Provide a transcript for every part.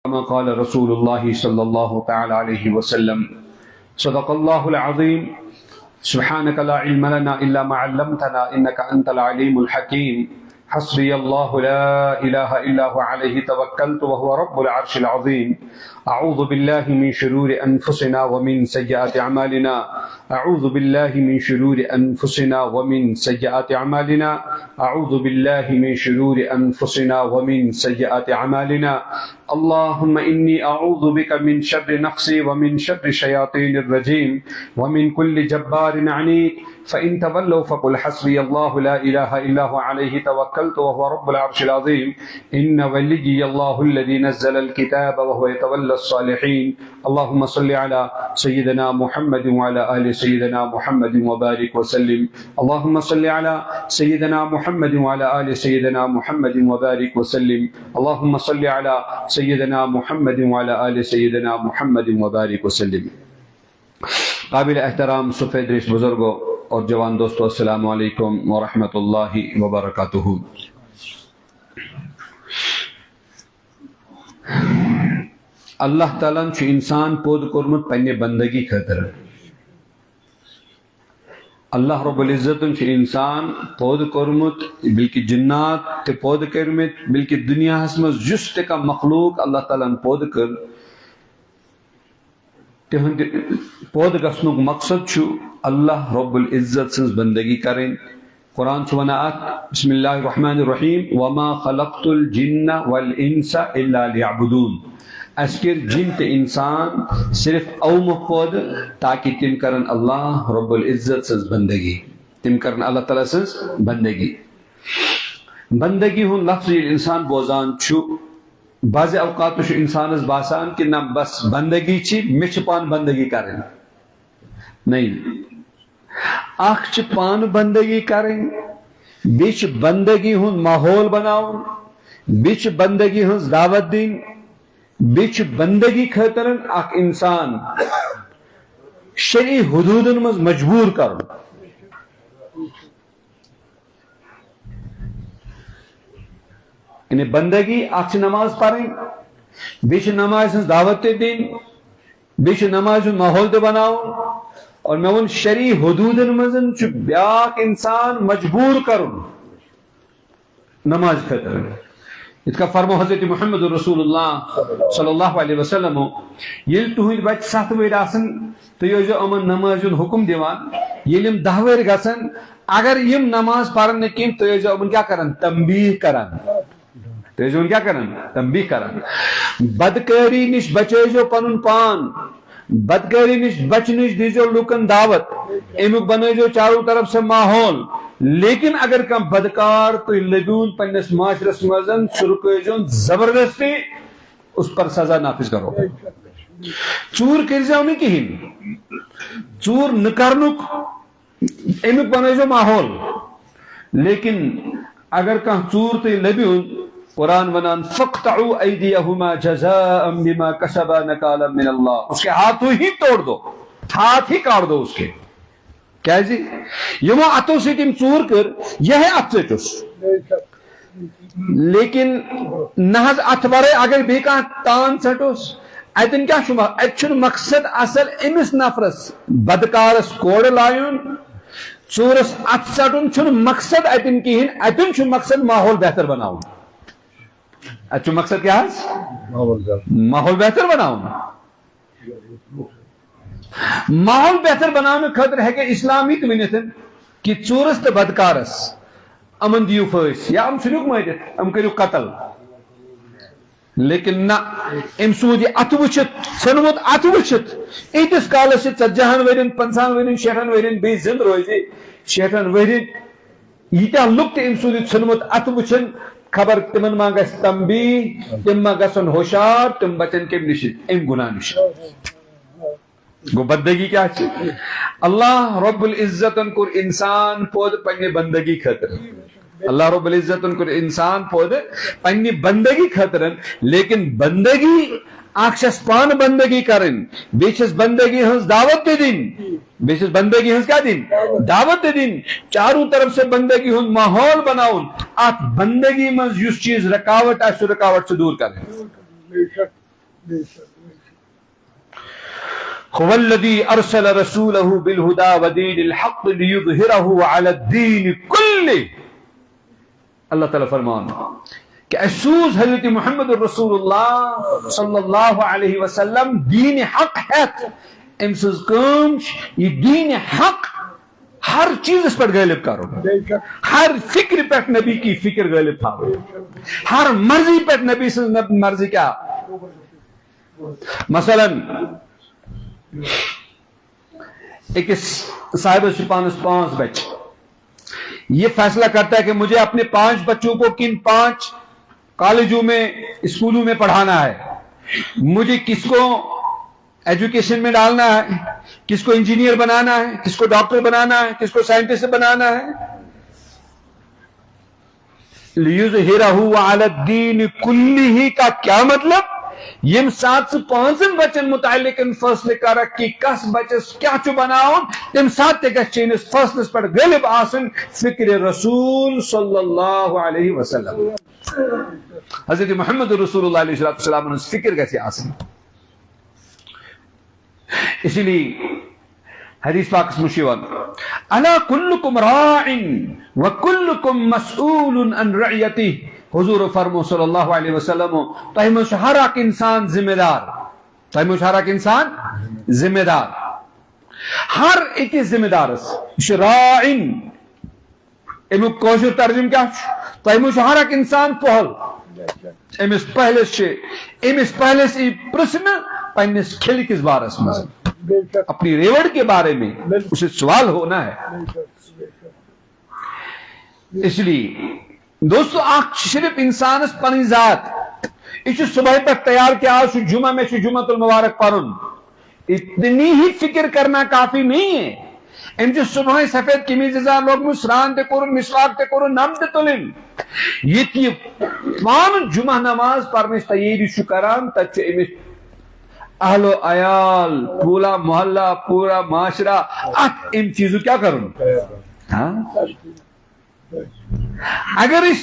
كما قال رسول الله صلى الله تعالى عليه وسلم صدق الله العظيم سبحانك لا علم لنا إلا ما علمتنا إنك أنت العليم الحكيم حسبي الله لا إله إلا هو عليه توكلت وهو رب العرش العظيم أعوذ بالله من شرور أنفسنا ومن سيئات أعمالنا أعوذ بالله من شرور أنفسنا ومن سيئات أعمالنا أعوذ بالله من شرور أنفسنا ومن سيئات أعمالنا اللهم إني أعوذ بك من شر نفسي ومن شر الشياطين الرجيم ومن كل جبار عنيد فإن تولوا فقل حسبي الله لا إله إلا هو عليه توكلت وهو رب العرش العظيم إن وليي الله الذي نزل الكتاب وهو يتولى الصالحين اللهم صل على سيدنا محمد وعلى آل سيدنا محمد وبارك وسلم اللهم صل على سيدنا محمد وعلى آل سيدنا محمد وبارك وسلم اللهم صل على سيدنا محمد وعلى آل سيدنا محمد وبارك وسلم. قابل احترام سفید ریش بزرگوں اور جوان دوستو السلام علیکم ورحمۃ اللہ وبرکاتہ. اللہ تعالیٰ چھ انسان پود کورمت پنہ بندگی خاطر. اللہ رب العزت چھ انسان پود کورمت بلکہ جنات تے پود کرمت بلکہ دنیا مز جس تہ کا مخلوق اللہ تعالیٰ پود کر تہند پود گھنک مقصد چھ اللہ رب العزت سن بندگی کریں. قرآن چھ ونان بسم اللہ الرحمن الرحیم وما خلقت الجن والانس الا لیعبدون. اس کر جن تے انسان صرف او مقود تاکہ تم کرن اللہ رب العزت سن بندگی، تم کرن اللہ تعالیٰ سن بندگی. بندگی ہن لفظ انسان بوزان چھ بعض اوقات انسانس باسان کہ نہ بس بندگی چھ مے چھ پان بندگی کریں. نہیں، اخ چھ پان بندگی کریں، بیچ بندگی ہن ماحول بناؤن، بیچ بندگی ہن دعوت دین، بیچ بندگی خاطر اخ انسان شرعی حدودن مز مجبور کرن. انہیں بندگی اخ نماز پڑھیں، بیچ نماز ہن دعوت دین، بیچ نماز ہن ماحول دے بناؤن، اور میں ان شرعی حدودن مزن چھ بیاک انسان مجبور کرن نماز خاطر. اس کا فرمو حضرت محمد رسول اللہ صلی اللہ علیہ وسلم یل تہند بچ 7 ور آسن تو یہ امن نماز حکم دیوان، یل 10 ور گسن اگر یم نماز پڑھن نہ کین تو یہ امن کیا کرن؟ تنبیہ کرن. تو یہ کیا کرن؟ تنبیہ کرن. بدکاری نش بچے پنن پان، بدکاری نش بچنش دیجو لوکن دعوت، امیک بنائیو چاروں طرف سے ماحول. لیکن اگر کم بدکار تو لبیون پنس معاشرس مزن سرکیجون زبردستی اس پر سزا نافذ کرو. چور کرزاو نہیں کہین، چور نکرنک امیک بنائیو ماحول. لیکن اگر کم چور تو لبیون قرآن ونان فقطعوا ایدیہما جزاء بما کسبا نکالا من اللہ، اس کے ہاتھوں ہی توڑ دو، ہاتھ ہی کاٹ دو اس کے. کیا جی یمو اتو سے تم چور کر یہ ہے ات چس، لیکن نہز ات برے اگر بی کا تان سٹوس اتن کیا شما اتن مقصد اصل امس نفرس بدکارس کوڑ لائن چورس ات سٹن چھن مقصد اتن کہین، اتن چھن مقصد ماحول بہتر بناؤن. اچھا مقصد کیا ہے؟ ماحول بہتر بناؤن. ماحول بہتر بنانے خاطر ہے کہ اسلامی تمنیتن کہ چورس تو بدکارس امن دیو فیس یا ام سنوک مہدت ام کریو قتل. لیکن نہ ام سود یہ ات وچت سنوت ات وچت ایتس کالس سے 40 ورین 50 ورین 60 ورین بی زند روزی 60 ورین یہ لک ام سود سنوت ات وچن خبر تمن ما گس تنبیہ، تم ما گسن ہوشیار، تم بچن کے نشد ام گناہ نشد. گو بندگی کیا چاہیے؟ اللہ رب العزت کو انسان پود پنی بندگی خاطر. اللہ رب العزت کو انسان پود پنی بندگی خاطر، لیکن بندگی اخشس پان بندگی کرن، بیچس بندگی ہنس دعوت دین، بیچس بندگی ہنس کیا دین؟ دعوت دین. چاروں طرف سے بندگی ہن ماحول بناؤن، ات بندگی مز یس چیز رکاوٹ اس رکاوٹ سے دور کریں. هو الذي ارسل رسوله بالهدى ودين الحق ليظهره على الدين كله. اللہ تعالیٰ فرمان کہ اسوز حضرت محمد رسول اللہ صلی اللہ علیہ وسلم دین حق ہے. ام سز کام یہ دین حق ہر چیز اس پر غالب کرو، ہر فکر پر نبی کی فکر غالب تھا، ہر مرضی پر نبی سے مرضی کیا. مثلا ایک صاحب پانچ بچے، یہ فیصلہ کرتا ہے کہ مجھے اپنے 5 بچوں کو کن 5 کالجوں میں اسکولوں میں پڑھانا ہے، مجھے کس کو ایجوکیشن میں ڈالنا ہے، کس کو انجینئر بنانا ہے، کس کو ڈاکٹر بنانا ہے، کس کو سائنٹسٹ بنانا ہے. لِيُظْهِرَهُ عَلَى الدِّينِ كُلِّهِ کا کیا مطلب؟ یم 7 سے 5 بچن متعلق فیصلے کر کہ کس بچس کیا چھ بناؤن تم سات چینس فیصلس پر غالب آسن فکر رسول صلی اللہ علیہ وسلم. حضرت محمد رسول اللہ علیہ وسلم فکر گژھِ آسن. اسی لیے حدیث پاک میں چھُ الا کلکم راع وکلکم مسئول عن رعیتہ. حضور فرمو صلی اللہ علیہ وسلم تہ مز ہر اک انسان ذمہ دار، تہ مز ہر اک انسان ذمہ دار، ہر اکس ذمہ دارس یہ راعن. امیک کوشر ترجم کیا تہ مز ہر اک انسان پہل. امس پہلس پرسن پنس کھل کس بارس مز، اپنی ریوڑ کے بارے میں اسے سوال ہونا ہے. اس لیے دوستو صرف انسانس پن ذات یہ صبح پہ تیار کیا جمعہ میں جمعۃ المبارک پڑھن، اتنی ہی فکر کرنا کافی نہیں ہے. ام صبح سفید قمیض یزار لوگ سران تے کورن مسواک تے کورن نم تے تلن یہ پان جمعہ نماز پڑھنس تیاری کران تک امس اہل و عیال پورا محلہ پورا معاشرہ ان چیزوں کیا کرن. ہاں اگر اس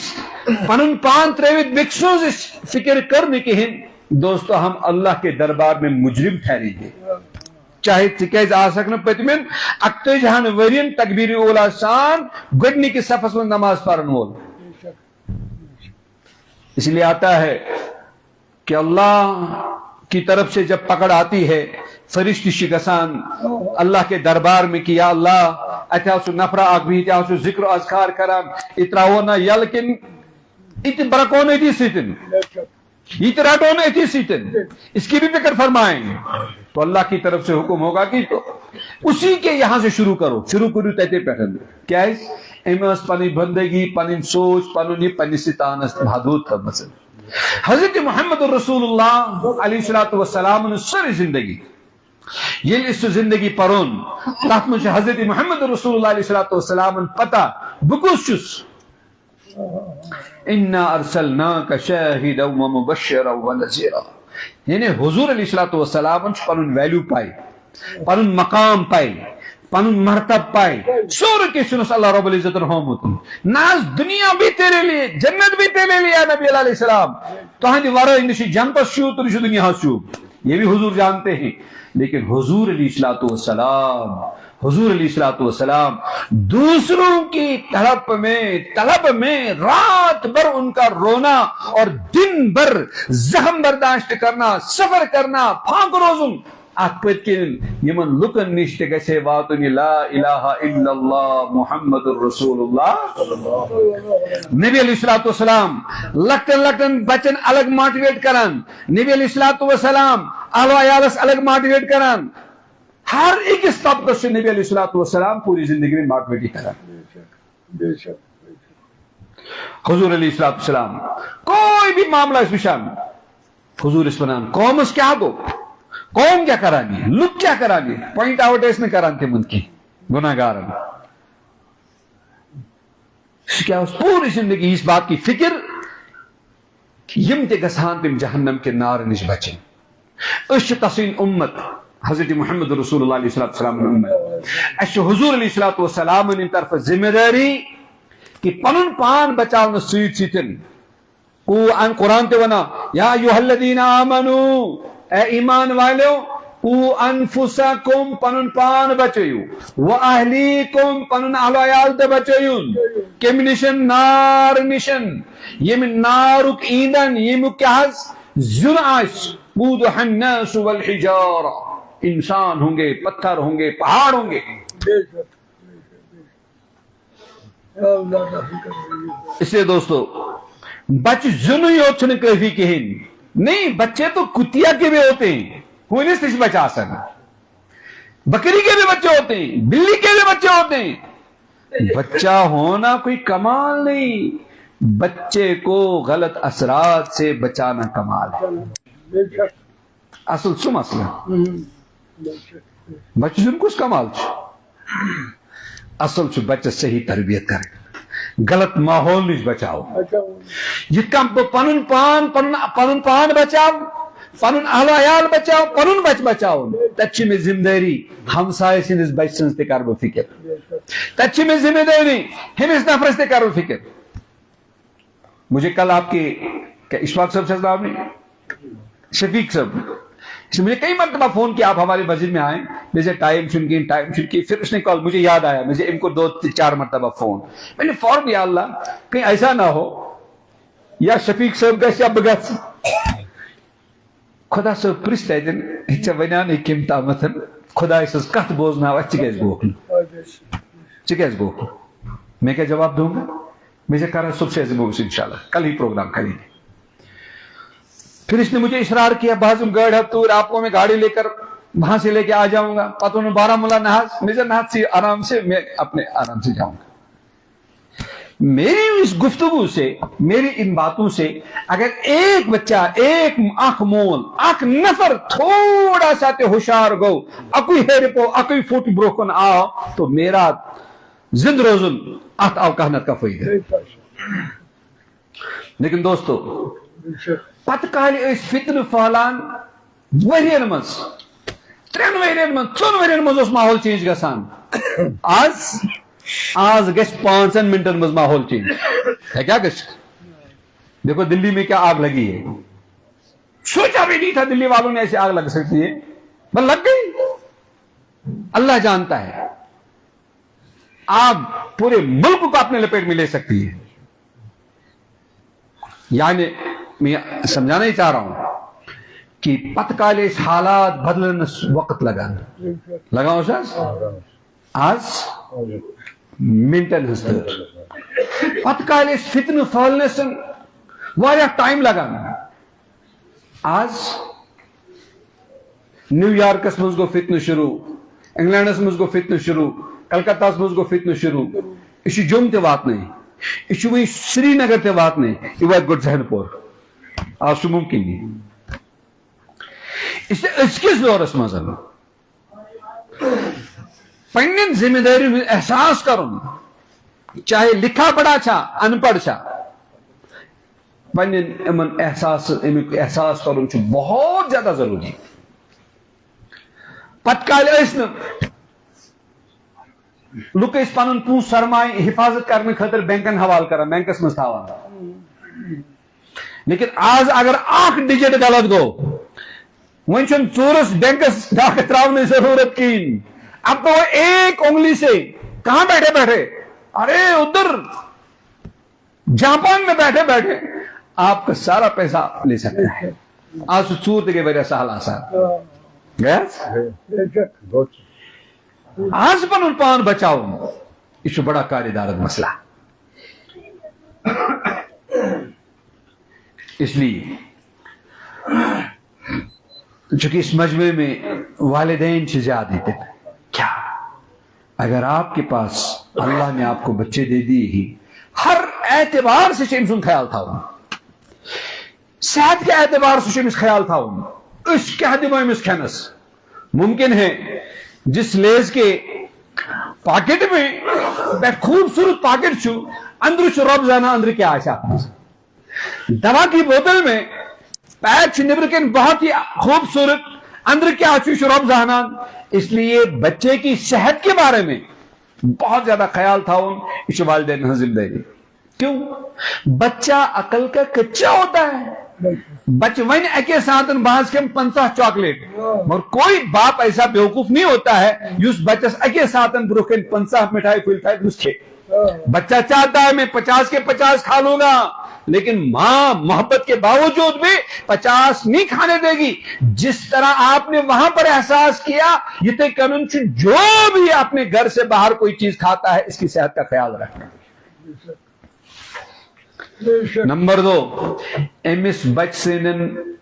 پنن پان تروت بکسوز اس فکر کرنے کے ہن دوستو ہم اللہ کے دربار میں مجرم ٹھہریں گے. چاہے تکیز آ سکن پتمن 41 ورین تکبیر اولا سان گڈنی کے صفس میں نماز پڑھن وول. اس لیے آتا ہے کہ اللہ کی طرف سے جب پکڑ آتی ہے فرشتی شگسان اللہ کے دربار میں کہ یا اللہ اتہ نفرا اک بھی ذکر و اذکار کران اتراونا یلکن ات برکون اتی سیتن یہ رٹون اتی سیتن اس کی بھی فکر فرمائیں. تو اللہ کی طرف سے حکم ہوگا کہ تو اسی کے یہاں سے شروع کرو تیتے پیٹھن کیا ہے امس پنی بندگی پنی سوچ پنی ستانس حدود کا مسئلہ. حضرت محمد رسول اللہ علیہ السلام سر زندگی یہ اس زندگی پرون تات مجھے حضرت محمد رسول اللہ علیہ السلام پتہ بکس چس انا ارسلناک شاہدا ومبشرا ونذیرا. یعنی حضور علیہ السلام پنن ویلیو پائی، پنن مقام پائی، پنن مرتب پائی، سور کے سنس اللہ رب العزت ہومت ناز دنیا بھی تیرے لیے جنت بھی تیرے لیے. نبی علیہ السلام تہندی ورائے نشی جنت شو تو نشی دنیا شو یہ بھی حضور جانتے ہیں. لیکن حضور علیہ السلام دوسروں کی طلب میں رات بھر ان کا رونا اور دن بھر زخم برداشت کرنا، سفر کرنا، پھانک روزن یمن لکن نش گھے واتن لا الہ الا اللہ محمد الرسول اللہ. نبی علیہ السلام لکٹن بچن الگ موٹیویٹ کران، نبی علیہ السلام اہل و عیالس الگ موٹیویٹ کران، ہر ایک طبقہ سے نبی علیہ السلام پوری زندگی میں موٹیویٹ کران. حضور علیہ السلام کوئی بھی معاملہ اس بشان حضور اس بنان قوم اس کیا گو قوم کیا کرانی ہے، لوگ کیا کرانی ہے، پوائنٹ آؤٹ اس میں کران تھے من کی گناہ گارن. کیا اس پوری زندگی اس بات کی فکر یم تے گسان تم جہنم کے نار نش بچیں. اس تسین امت حضرت محمد رسول اللہ علیہ السلام امت اس حضور علیہ السلام ان طرف ذمہ داری کہ پنن پان بچاؤ سیت سیتن قرآن تے ونا یا ایھا الذین آمنو اے ایمان والو او انفسکم پنن پان بچیو و اہلیکم پنن اہل عیال تہ بچیون کم نشن نار نشن یم نارک ایندھن یمیک کیا زن آس قودها الناس والحجارہ انسان ہوں گے پتھر ہوں گے پہاڑ ہوں گے. اس لیے دوستو بچ زن ہی ہوت چھنے کافی کہین نہیں بچے تو کتیا کے بھی ہوتے ہیں کوئی نہیں اس بچہ آسن بکری کے بھی بچے ہوتے ہیں بلی کے بھی بچے ہوتے ہیں. بچہ ہونا کوئی کمال نہیں بچے کو غلط اثرات سے بچانا کمال ہے. اصل سو مسئلہ بچہ سن کس کمال اصل چھ بچہ صحیح تربیت کرے غلط ماحول نش بچاؤ یہ کم پنن پان بچاؤ پنن اہل عیال بچاؤ پنن بچ بچاؤ تچ میں ذمہ داری ہمسائے سندس بچ سنس تہ کر بہ فکر تچ میں ذمہ داری ہمس نفرس تہ کر بہ فکر. مجھے کل آپ کے اشفاق صاحب سے آپ نے شفیق صاحب اس نے مجھے کئی مرتبہ فون کیا آپ ہماری مسجد میں آئیں جیسے ٹائم چنکی پھر اس نے کال مجھے یاد آیا مجھے ان کو 2-4 مرتبہ فون میں نے فوراً یا اللہ کہیں ایسا نہ ہو یا شفیق صاحب گھس یا بہ گھس خدا صاحب پرست اتن ژےٚ ونیٛاو کٔمۍ تامتھ خداے سٕنٛز کتھ بوزناو ژٕ کیٛازِ گوکھ نہٕ میں کیا جواب دوں گا میں سے کہا صبح سے مووی انشاءاللہ کل ہی پروگرام کریں گے. پھر اس نے مجھے اصرار کیا بازم گاڑی تو آپ کو میں گاڑی لے کر وہاں سے لے کے آ جاؤں گا پتہ انہوں بارہمولہ نہاز مجھے نہاز سے آرام سے میں اپنے آرام سے جاؤں گا. میری اس گفتگو سے میری ان باتوں سے اگر ایک بچہ ایک اخ مول اخ نفر تھوڑا سا تے ہوشیار گو اکوئی ہیر کو اکوئی فٹ بروکن آو تو میرا زند روزن ات آو کہنت کا فائدہ. لیکن دوستو پتہ کال اس فتن پھہلان ورین مز 3 ورین مز 4 ورین مز اس ماحول چینج گسان آج گھس 5 منٹن مز ماحول چینج ہے کیا گھس. دیکھو دلی میں کیا آگ لگی ہے سوچا بھی نہیں تھا دلی والوں نے ایسی آگ لگ سکتی ہے بس لگ گئی. اللہ جانتا ہے آگ پورے ملک کو اپنے لپیٹ میں لے سکتی ہے. یعنی میں سمجھانا ہی چاہ رہا ہوں کہ پتکال اس حالات بدلنے وقت لگا آج منٹن ہز پتکال اس فتن پھہلنے سے واریاہ ٹائم لگان. آج نیو یارکس مز گو فتن شروع انگلینڈس مز گو فتن شروع کلکتہ مز گو فتن شروع یہ جوم تہ واتن یہ وی سری نگر تہ واتن یہ وات گو ذہن پور آج سہ ممکن نہیں. اس کس دورس مز پنن ذمہ داری احساس کرن چاہے لکھا پڑھا چھا ان پڑھ چھا پنن امن احساس کرن چھ بہت زیادہ ضروری. پت کال لوگ اس پن پونس سرمایہ حفاظت کرنے خاطر بینکن حوالہ کران بینکس مز تھاوان. لیکن آج اگر اخ ڈیجٹ غلط گو ون چھن ژورس بینکس ڈاکہ تراؤنے ضرورت کین. اب تو ایک انگلی سے کہاں بیٹھے بیٹھے ارے ادھر جاپان میں بیٹھے بیٹھے آپ کا سارا پیسہ لے سکتا ہے. آج ژور تہ گئی واریاہ سہل آسان آج پن پان بچاؤ یہ بڑا کاردارت مسئلہ. اس لیے چونکہ اس مجمع میں والدین سے زیادہ تھے کیا اگر آپ کے پاس اللہ نے آپ کو بچے دے دیے ہی ہر اعتبار سے ان خیال تھا صحت کے اعتبار سے خیال تھا اس کیا دمو امس کھینس. ممکن ہے جس لیز کے پاکٹ میں خوبصورت پاکٹ چھو اندر رب زانا اندر کیا آشا دوا کی بوتل میں پیک نبر کن بہت ہی خوبصورت اندر کیا چھ رب زانان. اس لیے بچے کی صحت کے بارے میں بہت زیادہ خیال تھا یہ والدین ذمہ داری. کیوں بچہ عقل کا کچا ہوتا ہے بچ ون اکے ساتھ بہت کم 50 چاکلیٹ مگر کوئی باپ ایسا بیوقوف نہیں ہوتا ہے اس بچس اکے ساتھ برو کن 50 مٹھائی پھول تھا کھے بچہ چاہتا ہے میں 50 کے 50 کھا لوں گا لیکن ماں محبت کے باوجود بھی 50 نہیں کھانے دے گی. جس طرح آپ نے وہاں پر احساس کیا یہ تے قانون جو بھی اپنے گھر سے باہر کوئی چیز کھاتا ہے اس کی صحت کا خیال رکھنا. نمبر 2 امس بچ سن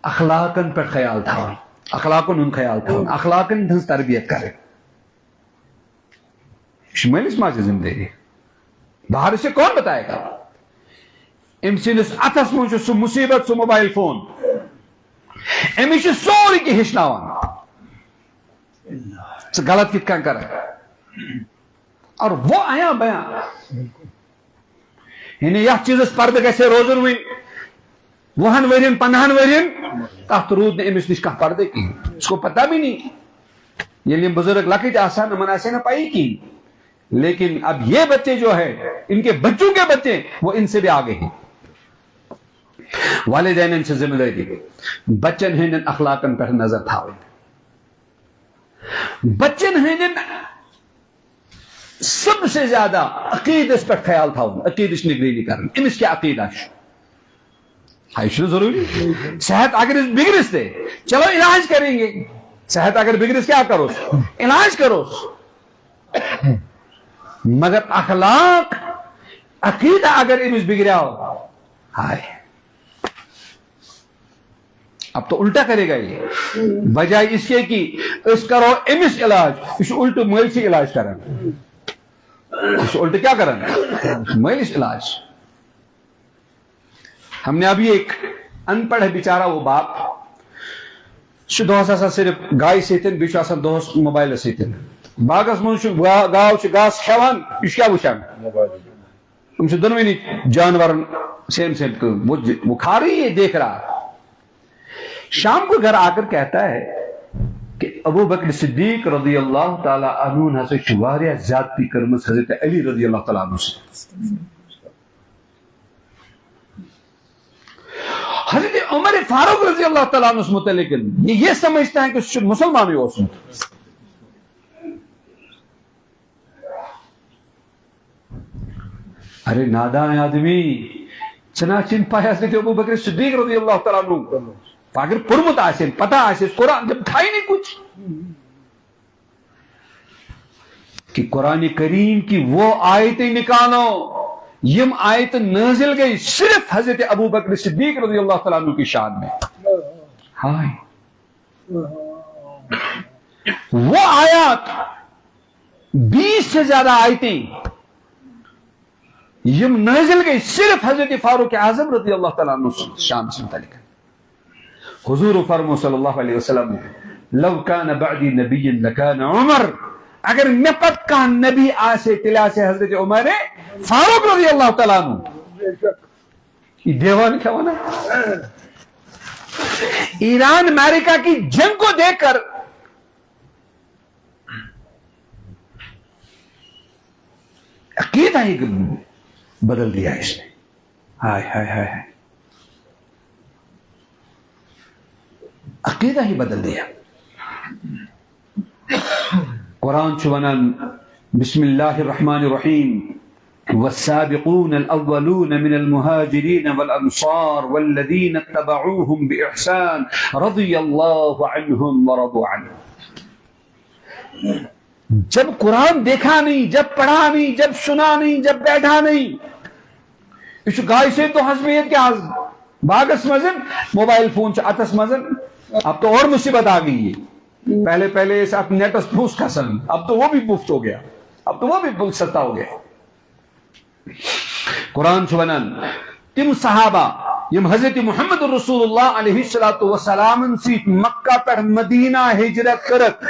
اخلاقن پر خیال تھا اخلاقن خیال تھا اخلاقن ہنز تربیت کرے مالس ماجہ زندگی باہر سے کون بتائے گا. ام سندس اتس من سہ مصیبت سہ موبائل فون امس سوری کی ہچناوان ثہ غلط کت کن کر اور وہ آیا بیان یعنی یہ چیز پردہ گھے روزن ون 20 ورین 15 ورین تحت رود نے امس نش پردے کی اس کو پتہ بھی نہیں یل بزرگ لکٹ آسان من آسے نا پائی کی لیکن اب یہ بچے جو ہے ان کے بچوں کے بچے وہ ان سے بھی آگے ہیں. والدین ان سے ذمہ داری بچن ہندن اخلاقن پر نظر تھا بچن ہندن سب سے زیادہ عقیدس پر خیال تھا عقیدش نگرانی کرن امس کیا عقیدہ ضروری صحت اگر اس بگڑس دے چلو علاج کریں گے صحت اگر بگڑس کیا کرو علاج کرو مگر اخلاق عقیدہ اگر امس بگڑیا ہو ہائے اب تو الٹا کرے گا یہ بجائے اس کے کہ اس کرو امس علاج اس الٹ مل سے علاج کرن اس الٹ کیا کرن ملس علاج. ہم نے ابھی ایک ان پڑھ بیچارہ وہ باپ دہس صرف گائے ستن بیس دہس موبائل ستن باغس من گاو گاس کھوان یہ کیا وچان ہم دونونی جانور سیم سیم وہ کھا رہی ہے دیکھ رہا. شام کو گھر آ کر کہتا ہے کہ ابو بکر صدیق رضی اللہ تعالی عنہ نے واریاہ زیادتی کرمس حضرت علی رضی اللہ تعالی عنہ سے. حضرت عمر فاروق رضی اللہ تعالیٰ عنہ متعلق یہ سمجھتا ہے کہ مسلمان ہی اس ارے نادان آدمی چنانچہ پایا حضرت ابو بکر صدیق رضی اللہ تعالیٰ عنہ اگر پرمت آسے پتہ آسے قرآن جب کھائی نہیں کچھ کہ قرآن کریم کی وہ آیتیں نکالو یم آیت نازل گئی صرف حضرت ابو بکر صدیق رضی اللہ تعالیٰ عنہ کی شان میں. ہائے وہ آیات 20 سے زیادہ آیتیں یم نازل گئی صرف حضرت فاروق اعظم رضی اللہ تعالیٰ عنہ شان سے متعلق. حضور فرمو صلی اللہ علیہ وسلم لو کان بعدی نبی لکان عمر اگر نپت کا نبی آسے تلا سے حضرت عمر فاروق رضی اللہ تعالیٰ عنہ. یہ دیوان کیا ہونا ایران امریکہ کی جنگ کو دیکھ کر عقیدہ ہی بدل دیا اس نے. ہائے ہائے ہائے عقیدہ ہی بدل دیا. قرآن چونان بسم اللہ الرحمن الرحیم والسابقون الأولون من المهاجرين والأنصار والذين اتبعوهم بإحسان رضي الله عنهم ورضوا عنه. جب قرآن دیکھا نہیں جب پڑھا نہیں جب سنا نہیں جب بیٹھا نہیں اس گائے سے تو حسمیت کیا باغس مزن موبائل فون سے اتس مزن اب تو اور مصیبت آ گئی ہے. پہلے آپ نیٹس پوس کا سن اب تو وہ بھی مفت ہو گیا اب تو وہ بھی سستا ہو گیا. قرآن چونان تم صحابہ یم حضرت محمد رسول اللہ علیہ السلام سیت مکہ پر مدینہ ہجرت کرک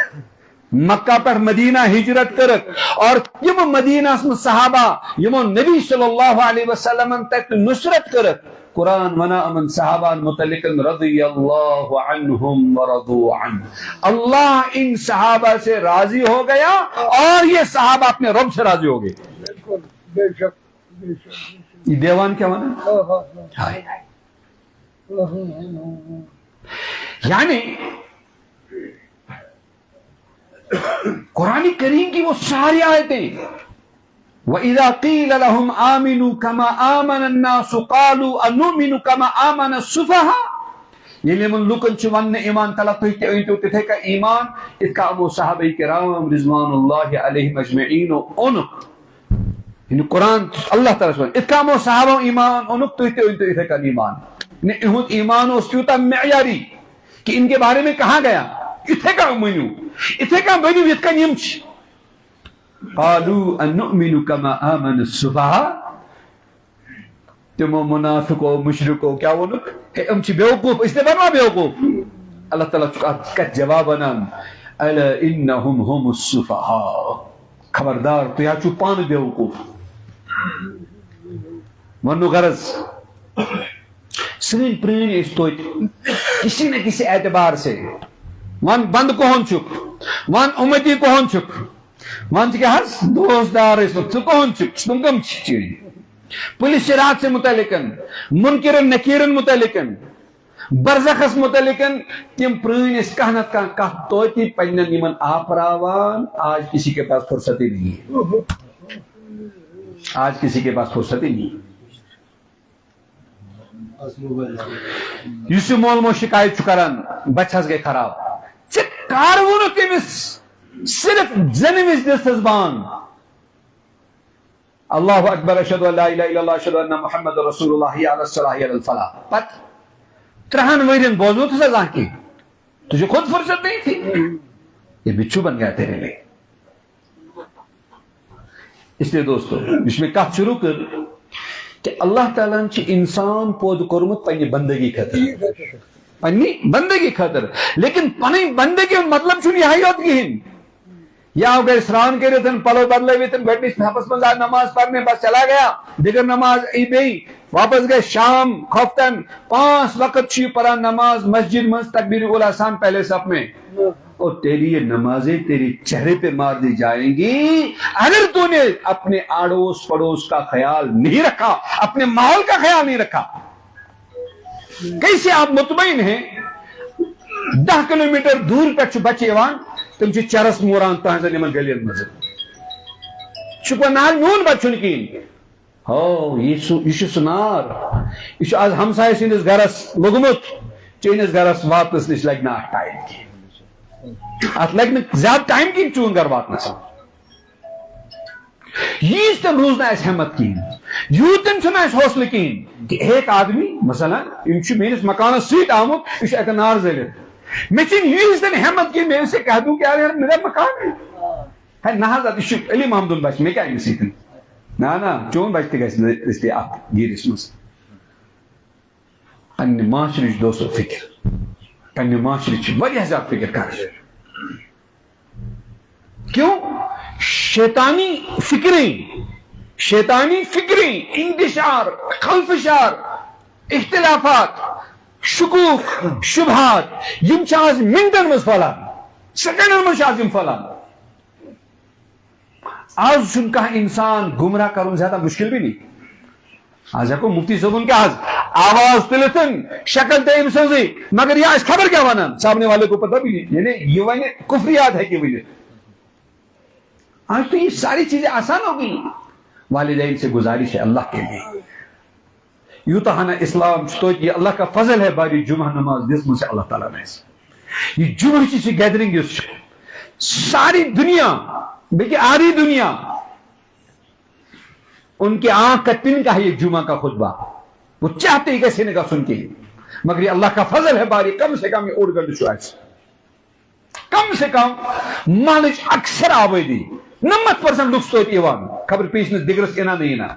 مکہ پر مدینہ ہجرت کرک اور یم مدینہ صحابہ یم نبی صلی اللہ علیہ وسلم تک نصرت کرک. قرآن ونا امن صحابہ متعلق رضی اللہ عنہم ورضوا عنہ اللہ ان صحابہ سے راضی ہو گیا اور یہ صحابہ اپنے رب سے راضی ہو گئے. یہ دیوان کیا ہونا یعنی قرآن کریم کی وہ ساری آیتیں وَإِذَا قِيلَ لَهُمْ آمِنُوا كَمَا آمَنَ النَّاسُ قَالُوا أَنُؤْمِنُ كَمَا آمَنَ السُّفَهَاءُ ییٚلہِ یِمن لُکن چھُ وننہٕ یِوان تلا تُہۍ تہِ أنۍتو تِتھے کٔنۍ ایمان یِتھ کٔنۍ یِمو صحابہ کرام رضوان اللہ علیہم اجمعین اوٚنُکھ یعنی قرآن اللہ تعالیٰ چھُ ونان یِتھ کٔنۍ یِمو صحابہ ایمان اوٚنُکھ تُہۍ تہِ أنۍتو یِتھے کٔنۍ ایمان یِہُنٛد ایمان اوس تیوٗتاہ معیاری کہ ان کے بارے میں کہا گیا اتھے کا منو اتھے کا بنو یت کن یم چھ قالوا ان نؤمن كما آمن السفهاء تمو منافقو مشرکو کیا ونک کہ ام چھ بیوقوف اس نے بنوا بیوقوف اللہ تعالیٰ کا جواب انام الا انهم هم السفهاء خبردار تو یا چھ پان بیوقوف ونو غرض سن پرین اس تو کسی نہ کسی اعتبار سے ون بند کون چک ون امتی کون چک ون کیا حس دوست دار اس وقت کون چک تم کم چیز پولیس شرات سے متعلقن منکرن نکیرن متعلقن برزخس متعلقن تم پرین اس کہنت کا کہت توتی پنن یمن آپراوان آج کسی کے پاس فرصت ہی نہیں ہے آج کسی کے پاس فرصت ہی نہیں ہے یس مول مو شکایت کران بچس گئی خراب کار وونو تمس صرف زنمس دستس بان اللہ اکبر اشہد ان لا الہ الا اللہ اشہد ان محمد رسول اللہ حی علی الصلاۃ حی علی الفلاح پت 3 ورین بوزو تو سزا کی تجھے خود فرصت نہیں تھی یہ بچھو بن گیا تیرے لیے اس لیے دوستو اس میں کہت شروع کر کہ اللہ تعالیٰ نے انسان پود کورمت پنی بندگی خاطر پنی بندگی خاطر لیکن پنی بندگی مطلب چھو یہ ہوت کہین یا اگر اسران کے رتن پلو بدلے ویتن بیٹھنی حفظ منزار نماز پڑھنے بس چلا گیا دیگر نماز ای بئی واپس گئے شام خفتن 5 وقت چھی پڑھا نماز مسجد مز تکبیر اولا سان پہلے صف میں اور تیری یہ نمازیں تیری چہرے پہ مار دی جائیں گی اگر تو نے اپنے آڑوس پڑوس کا خیال نہیں رکھا اپنے ماحول کا خیال نہیں رکھا کیسے آپ مطمئن ہیں 10 کلومیٹر دور پہ بچے ایوان تم چھ چرس موران تہذا نمن گلین مز چکو نال میون بچن کین ہو یہ سنار یہ آج ہمسائے سندس گرس لگمت چینس گرس واپس نش لگنا ٹائم کی ات لگن زیادہ ٹائم کی چون گھر واتنس یہ تم روزنا اس ہمت کین یوتن چھنا اس حوصلہ کین کہ ایک آدمی مثلا انچ میرس مکانس سیٹ آمد اس اکنار زلت میں چن یہ تن ہمت کی میں اسے کہہ دوں کہ یار میرا مکان ہے نہ حضرت علی محمد البش میں کیا سیکھن نا چون بچتے گئے اس لیے آپ گیرس مس پنہ معاشرچ دوستو فکر پنہ معاشرچ واریاہ زیادہ فکر کر کیوں شیطانی فکریں انتشار خلفشار اختلافات شکوک شبہات یم آج منٹن مز پھلان سیکنڈن مز آج پھلان آج چھن کانٛہہ انسان گمراہ کرن زیادہ مشکل بھی نہیں آج ہیکو مفتی صاحبن کیا آج آواز تلتن شکل تیم سنزی مگر یہ آج خبر کیا ونان سامنے والے کو پتہ بھی نہیں یعنی یہ ونے کفریات ہے کہ وجہ آج تو یہ ساری چیزیں آسان ہو گئی والدین سے گزارش ہے اللہ کے لیے یوتہانا اسلام تو یہ اللہ کا فضل ہے باری جمعہ نماز دس سے اللہ تعالیٰ نے یہ جمعہ چیزی گیدرنگ ساری دنیا بلکہ آری دنیا ان کے آنکھ کا تن کا ہے یہ جمعہ کا خطبہ وہ چاہتے ہی کیسے نے کا سن کے مگر یہ اللہ کا فضل ہے باری کم سے کم یہ اڑ گل شوائز کم سے کم مالج اکثر آبادی 90% لوگ سوچ ایوان خبر پیش نے دیگرس اینا نہیں نا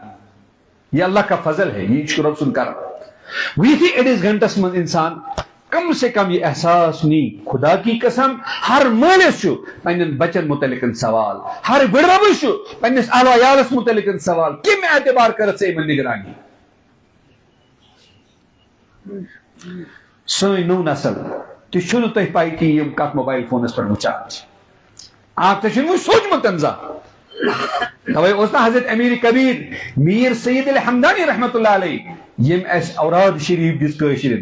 یہ اللہ کا فضل ہے یہ شکر رب سن کر وہی تھی 28 گھنٹس من انسان کم سے کم یہ احساس نہیں خدا کی قسم ہر مالس چھو پنن بچن متعلق سوال ہر بڑبب چھو پنس اہل عیالس متعلق سوال کم اعتبار کرت سے من نگرانی سوئی نو نسل تو چھنو تہ پائی کی یم کت موبائل فونس پر وچان آپ تو چھنو سوچ متنزا توے اوسنا حضرت امیر کبیر میر سید الحمدانی رحمت اللہ علیہ یم اس اوراد شریف دس کشر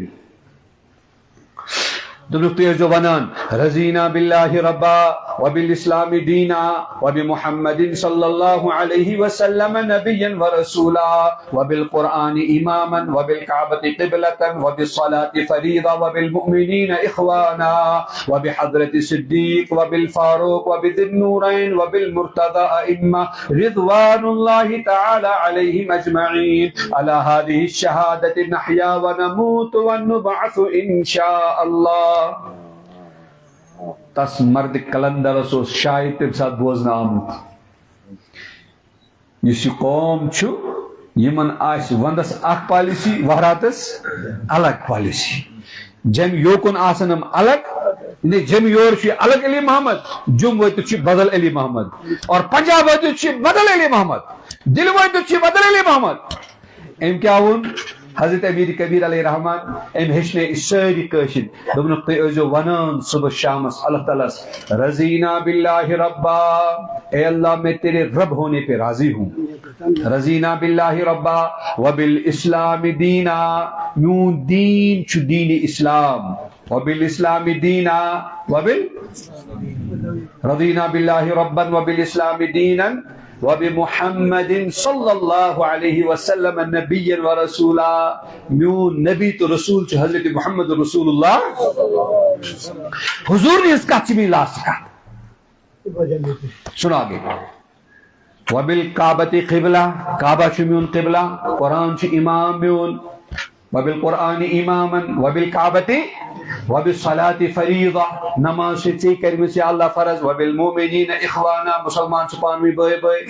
دلوک تیزو ونان رضینا باللہ ربا وبالاسلام دینا وبمحمد صلی اللہ علیہ وسلم نبیا ورسولا وبالقرآن اماما وبالکعبۃ قبلۃ وبالصلاة فریضہ وبالمؤمنین اخوانا وبحضرت صدیق وبالفاروق وبذی النورین وبالمرتضی ائمہ رضوان اللہ تعالی علیہم اجمعین علی هذه الشہادۃ نحیا ونموت ونبعث ان شاء اللہ. تس مرد کلندرس شاید تم سات بوزن آمت اس قوم یمن آس وندس اخ پالیسی وہراتس الگ پالیسی جم یوکن آسنم الگ جم یور الگ علی محمد جم ویت بدل علی محمد اور پنجاب ویت بدل علی محمد دل ویت بدل علی محمد. ام کیا ون حضرت امیر کبیر علیہ رحمان ام ہشنے ساری قشر دونک تھی ازو ونان صبح شامس اللہ تعالیٰ رضینا باللہ ربا اے اللہ میں تیرے رب ہونے پہ راضی ہوں. رضینا باللہ ربا وبالاسلام دینا میون دین چھ دین اسلام وبالاسلام دینا رضینا باللہ ربا وبالاسلام دینا وبمحمد صلی اللہ علیہ وسلم نبی ورسولا میون نبی تو رسول چھ حضرت محمد رسول اللہ حضور نے اس کا چمی لاس کا سنا گے. وبالکعبۃ قبلہ کعبہ چھ میون قبلہ قرآن چھ امام میون وبالقرآن اماما وبالکعبۃ وبالصلاة فریضہ نماز سے کرم سے اللہ فرض وبالمؤمنین اخوانا مسلمان سپانوی بھائی بھائی.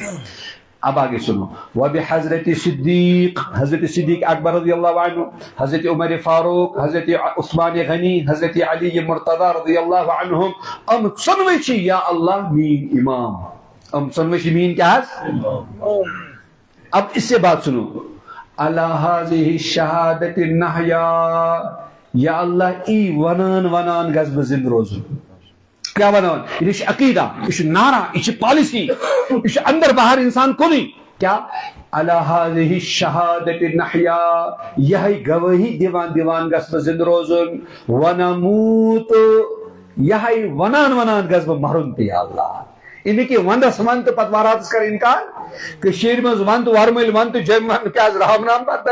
اب آگے سنو وبحضرت صدیق حضرت صدیق اکبر رضی اللہ عنہ حضرت عمر فاروق حضرت عثمان غنی حضرت علی مرتضی رضی اللہ عنہم ام سنوشی یا اللہ مین امام ام سنوشی مین کیا ہے. اب اس سے بات سنو اللہ هذه الشہادت نحیا یا اللہ ای ونان ونان گز بزند روزن کیا ونان یہ عقیدہ یہ نعرہ یہ پالیسی یہ اندر باہر انسان کو نہیں کیا علی هذه الشہادت نحیا یہ گواہی دیوان دیوان گز بزند روزن ونموت یہ ونان ونان گز مرن تے اللہ ان کی وندس ون تو پتوارات کر انکار کہ شیر مز ون تو ورمل ون تو جم ون کیا رحم نام پتہ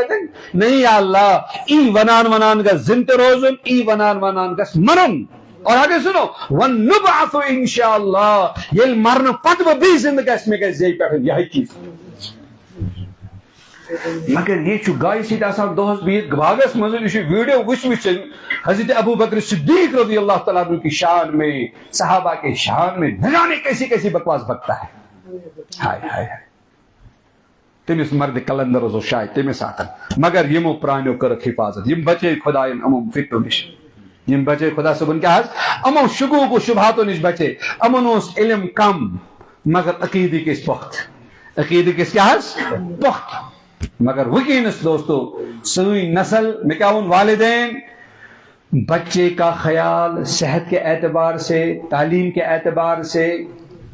نہیں یا اللہ ای ونان ونان کا زنت روزن ای ونان ونان کا مرن. اور آگے سنو ون نبعث انشاءاللہ یہ مرن پتہ بھی زندگی اس میں کہ زی پہ یہی چیز مگر یہ چھ گائی سیدھ آسان دوہس بیت گباگس مزل یہ ویڈیو وچن حضرت ابو بکر صدیق رضی اللہ تعالیٰ عنہ کی شان میں صحابہ کے شان میں نہ جانے کیسی کیسی بکواس بکتا ہے. ہائے ہائے ہائے تمس مرد کلندر روزو شاید تمس آتن مگر یمو پرانیو کرک حفاظت یم بچے خدا امو فکر نش یم بچے خدا صبن کیا امو شکوک و شبہاتو نش بچے امن اس علم کم مگر عقیدی کس پخت عقیدی کس کیا پخت. مگر وکینس دوستو سوئی نسل میں کیا ان والدین بچے کا خیال صحت کے اعتبار سے تعلیم کے اعتبار سے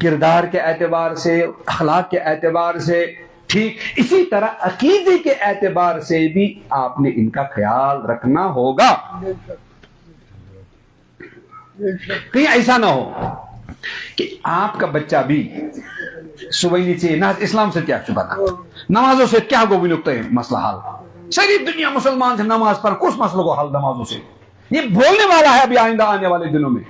کردار کے اعتبار سے اخلاق کے اعتبار سے ٹھیک اسی طرح عقیدے کے اعتبار سے بھی آپ نے ان کا خیال رکھنا ہوگا. کہیں ایسا نہ ہو کہ آپ کا بچہ بھی صبح نیچے ناز اسلام سے کیا چھپانا نمازوں سے کیا گو بھی نکتے ہیں مسئلہ حل ساری دنیا مسلمان سے نماز پر کس مسئلہ کو حل نمازوں سے یہ بولنے والا ہے ابھی آئندہ آنے والے دنوں میں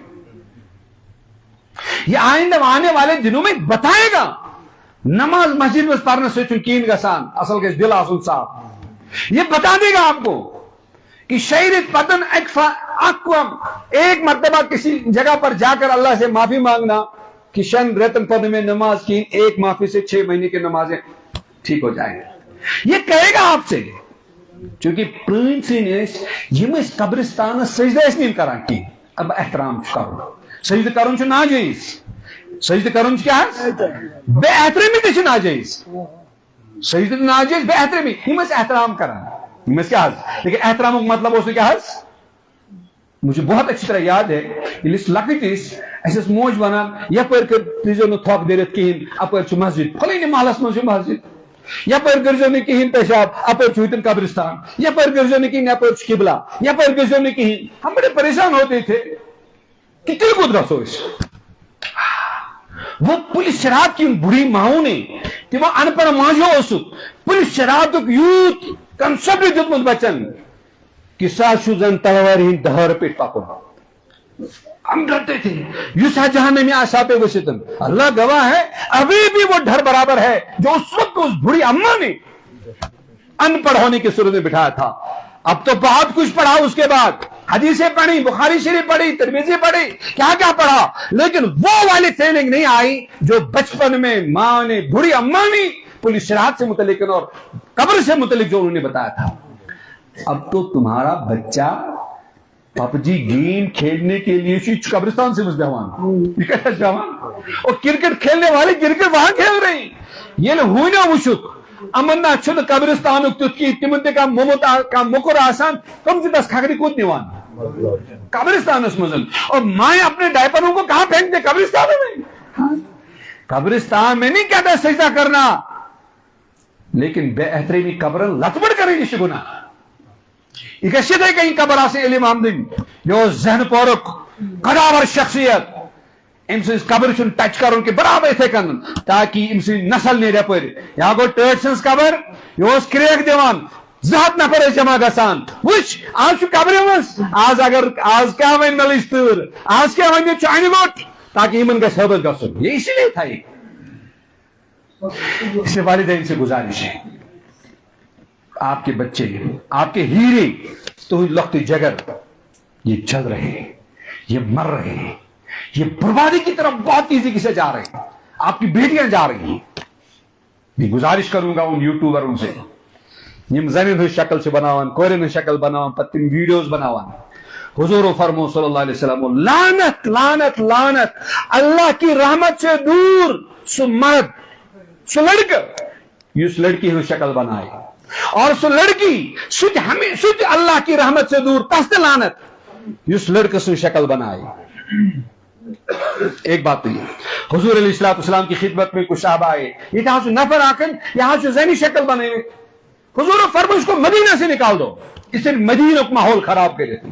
یہ آئندہ آنے والے دنوں میں بتائے گا. نماز مسجد میں پڑھنے سے چونکین گسان اصل کے دل آسن صاحب یہ بتا دے گا آپ کو کہ شہرت پتن اقوام ایک مرتبہ کسی جگہ پر جا کر اللہ سے معافی مانگنا کہ شن رتن پد میں نماز کی ایک معافی سے 6 مہینے کی نمازیں ٹھیک ہو جائیں گے یہ کہے گا آپ سے چونکہ پرین سینس یم اس قبرستان سجدہ اس نہیں کران کی اب احترام کرو سجدہ کرن چھ ناجائز سجدہ کرن کیا ہے بے احترامی تے چھ ناجائز سجدہ ناجائز بے احترامی یم اس احترام کران یم اس کیا ہے لیکن احترام کا مطلب اس کیا ہے مجھے بہت اچھی طرح یاد ہے یہ لکٹ اس موج ونان یپر تیزو نو تھوک دیرت کہین اپر چھ مسجد پھلین محلس من چھ مسجد یپر گرزو نہ کہین پیشاب اپر چھوتن قبرستان, یپر گرزو نہ کہین اپر قبلہ, یپر گرزو نہ کہین. ہم بڑے پریشان ہوتے تھے کہ تل کود گھو. وہ پولیس شراب کی بڑی ماؤں نے کہ وہ ان پڑھ ماجو اسک پولیس شراب یوت کنسپٹ دیتمت بچن کہ سا زن تلوار ہند دہر پہ پکن. ہم ڈرتے تھے یوسا جہنمی آشا پہ وسیتن. اللہ گواہ ہے ابھی بھی وہ ڈر برابر ہے جو اس وقت اس بڑی اماں نے ان پڑھ ہونے کی صورت میں بٹھایا تھا. اب تو بہت کچھ پڑھا, اس کے بعد حدیثیں پڑھی, بخاری شریف پڑھی, ترمذی پڑھی, کیا کیا پڑھا, لیکن وہ والی فیلنگ نہیں آئی جو بچپن میں ماں نے, بڑی اماں نے پولیس شراب سے متعلق اور قبر سے متعلق جو انہوں نے بتایا تھا. اب تو تمہارا بچہ پب جی گیم کھیلنے کے لیے قبرستان سے جوان, اور کرکٹ کھیلنے والے کرکٹ وہاں کھیل رہے ہیں. یہ ہوئی نا وشک امنا چھن قبرستان کی تمن کا ممت کا مکر آسان تم سے 10 کھکری کود نیوان قبرستان اس مزن, اور مائیں اپنے ڈائپروں کو کہاں پھینک دے؟ قبرستان میں. قبرستان میں نہیں کہتا سجدہ کرنا, لیکن بے احترامی قبر لطبڑ کریں گے گناہ. یہ ہے کہیں قبر آسے علم آمدن جو ذہن پورک قداور شخصیت ام سن قبر چھ ٹچ کرن کہ برابر اتھے کن تاکہ ام سن نسل نیرے پر. یا گو ٹیٹ سنس قبر یہ کریک دیوان زہت نفر جمع گسان وچ آج قبر مز آج اگر آج کیا ون ملش تر آج کیا ون چانہ گوٹ تاکہ امن گھس حبت گسن. یہ اسی لیے تھا. اس سے والدین سے گزارش ہے آپ کے بچے آپ کے ہیرے تو لخت جگر یہ چل رہے ہیں, یہ مر رہے ہیں, یہ بربادی کی طرف بہت تیزی سے جا رہے ہیں. آپ کی بیٹیاں جا رہی ہیں. میں گزارش کروں گا ان یوٹیوبروں سے یم زنین ہن شکل سے بناوان, کورن ہن شکل بناوان, پتہ تم ویڈیوز بناوان. حضور فرمو صلی اللہ علیہ وسلم لعنت لعنت لعنت اللہ کی رحمت سے دور سو مرد سو لڑکا اس لڑکی ہن شکل بنائے, اور سو لڑکی سچ ہمیں سچ اللہ کی رحمت سے دور تست لعنت اس لڑکے سے شکل بنائے. ایک بات تو یہ حضور علیہ السلام کی خدمت میں کچھ صحابہ آئے, یہ کہاں سے نفر آکن یہاں سے زینی شکل بنے ہوئے. حضور فرمایا اس کو مدینہ سے نکال دو, اس سے مدینہ کا ماحول خراب کر دیتے.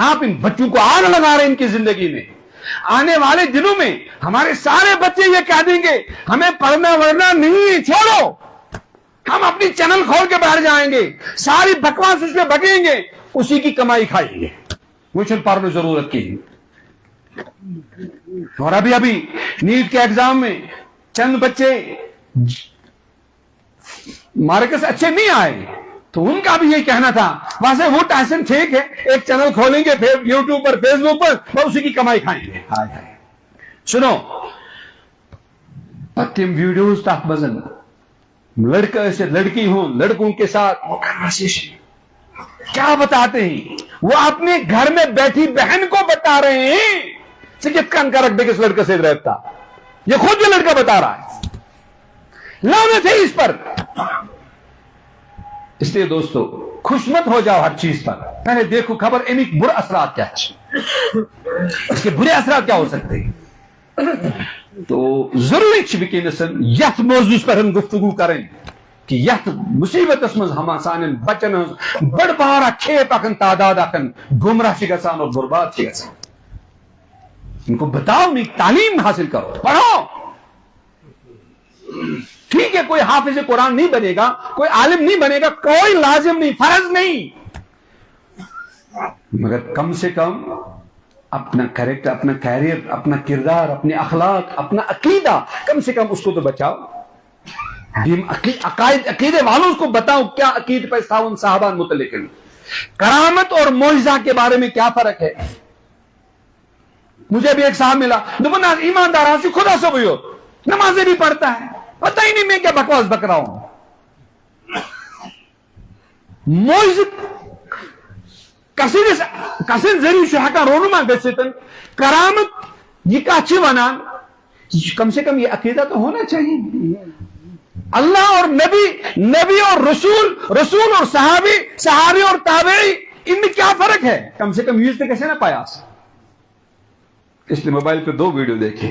آپ ان بچوں کو آگ لگا رہے ہیں ان کی زندگی میں. آنے والے دنوں میں ہمارے سارے بچے یہ کہہ دیں گے ہمیں پڑھنا ورنا نہیں, چھوڑو, ہم اپنی چینل کھول کے باہر جائیں گے, ساری بکواس اس پہ بگیں گے, اسی کی کمائی کھائیں گے, مجھے پڑھنے ضرورت کی. اور ابھی نیٹ کے ایگزام میں چند بچے مارکس اچھے نہیں آئے تو ان کا بھی یہ کہنا تھا ویسے وہ ٹائسن ٹھیک ہے, ایک چینل کھولیں گے یوٹیوب پر فیس بک پر اور اسی کی کمائی کھائیں گے. سنو پتم ویڈیوز تک بزن لڑکے سے لڑکی ہوں, لڑکوں کے ساتھ کیا بتاتے ہیں, وہ اپنے گھر میں بیٹھی بہن کو بتا رہے ہیں سکت کان کا رکھ دے کس لڑکے سے رہتا. یہ خود یہ لڑکا بتا رہا ہے. لعنت ہے اس پر. اس لیے دوستو خوش مت ہو جاؤ ہر چیز پر, پہلے دیکھو خبر ایک برے اثرات کیا ہے, اس کے برے اثرات کیا ہو سکتے ہیں. تو ضروری وکینسن یت موضوع پر ہم گفتگو کریں کہ یت مصیبت مز ہم سان بچن بڑ بارا کھیپ اکن تعداد اکن گمراہ گسان اور برباد گسان. ان کو بتاؤ, تعلیم حاصل کرو, پڑھو. ٹھیک ہے کوئی حافظ قرآن نہیں بنے گا, کوئی عالم نہیں بنے گا, کوئی لازم نہیں, فرض نہیں, مگر کم سے کم اپنا کریکٹر, اپنا کیریئر, اپنا کردار, اپنے اخلاق, اپنا عقیدہ کم سے کم اس کو تو بچاؤ. عقیدے والوں کو بتاؤ کیا عقید پر تھا ان صحابان متعلق. کرامت اور معجزہ کے بارے میں کیا فرق ہے. مجھے بھی ایک صاحب ملا, ایماندار سے خدا سے بھی ہو, نمازیں بھی پڑھتا ہے, پتہ ہی نہیں میں کیا بکواس بک رہا ہوں. کسن ذریعہ شہکا رونما گسیتن کرامت یہ کاچی ونان, کم سے کم یہ عقیدہ تو ہونا چاہیے. اللہ اور نبی اور رسول اور صحابی اور تابعی, ان میں کیا فرق ہے, کم سے کم یوز تو کیسے نہ پایا. اس نے موبائل پہ 2 ویڈیو دیکھے,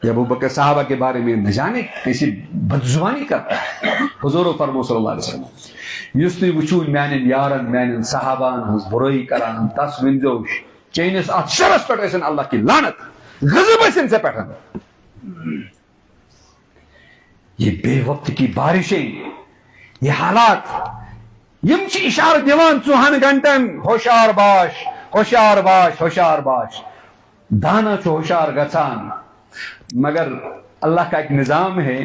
یہ ابو بکر صحابہ کے بارے میں نہ جانے کیسی بدزبانی کرتا ہے. حضور فرمو صلی اللہ علیہ وسلم یس تھی وچھو میانن یارن میانن صحابان ہز برائی کران تس ونزو چینس ات شرس پہ ٲسِن اللہ کی لعنت غضب ٲسِن ژےٚ پٮ۪ٹھ. یہ بے وقت کی بارشیں یہ حالات یم چھ اشارہ دیوان 4 گھنٹن ہوشیار باش ہوشیار باش ہوشیار باش. دانا چھ ہوشیار گژھان مگر اللہ کا ایک نظام ہے